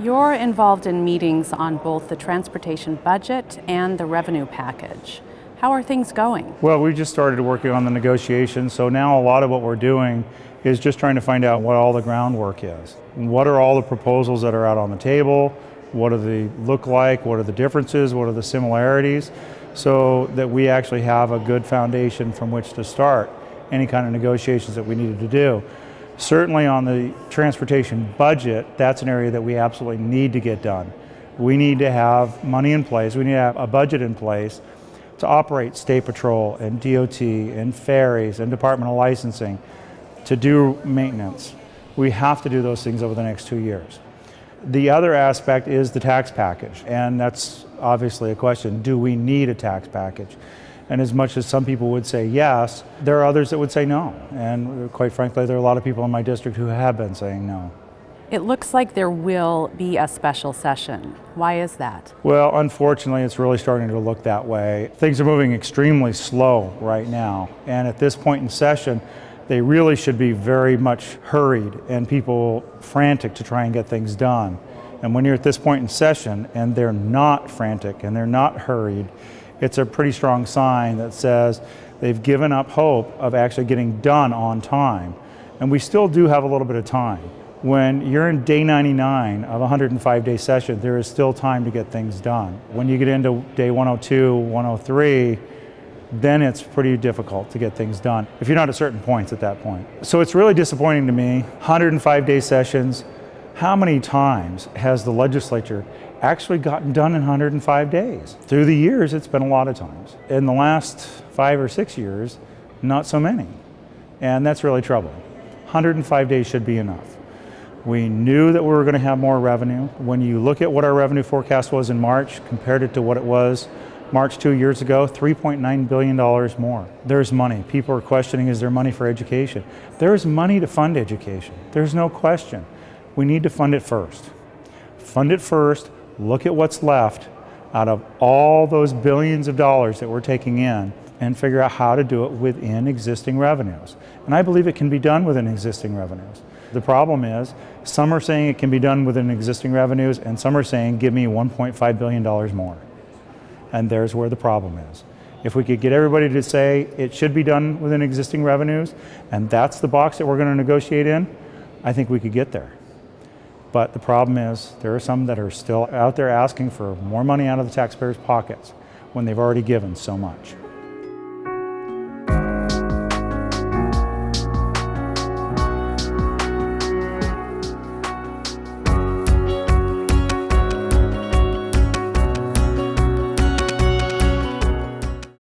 You're involved in meetings on both the transportation budget and the revenue package. How are things going? Well, we just started working on the negotiations, so now a lot of what we're doing is just trying to find out what all the groundwork is. What are all the proposals that are out on the table? What do they look like? What are the differences? What are the similarities? So that we actually have a good foundation from which to start any kind of negotiations that we needed to do. Certainly on the transportation budget, that's an area that we absolutely need to get done. We need to have money in place, we need to have a budget in place to operate State Patrol and DOT and ferries and Department of Licensing, to do maintenance. We have to do those things over the next 2 years. The other aspect is the tax package, and that's obviously a question. Do we need a tax package? And as much as some people would say yes, there are others that would say no. And quite frankly, there are a lot of people in my district who have been saying no. It looks like there will be a special session. Why is that? Well, unfortunately, it's really starting to look that way. Things are moving extremely slow right now. And at this point in session, they really should be very much hurried and people frantic to try and get things done. And when you're at this point in session and they're not frantic and they're not hurried, it's a pretty strong sign that says they've given up hope of actually getting done on time. And we still do have a little bit of time. When you're in day 99 of a 105-day session, there is still time to get things done. When you get into day 102, 103, then it's pretty difficult to get things done if you're not at certain points at that point. So it's really disappointing to me. 105-day sessions, how many times has the legislature actually gotten done in 105 days? Through the years, it's been a lot of times. In the last 5 or 6 years, not so many. And that's really troubling. 105 days should be enough. We knew that we were going to have more revenue. When you look at what our revenue forecast was in March, compared it to what it was March 2 years ago, $3.9 billion more. There's money. People are questioning, is there money for education? There's money to fund education. There's no question. We need to fund it first. Fund it first, look at what's left out of all those billions of dollars that we're taking in and figure out how to do it within existing revenues. And I believe it can be done within existing revenues. The problem is, some are saying it can be done within existing revenues and some are saying, give me $1.5 billion more. And there's where the problem is. If we could get everybody to say it should be done within existing revenues, and that's the box that we're going to negotiate in, I think we could get there. But the problem is, there are some that are still out there asking for more money out of the taxpayers' pockets when they've already given so much.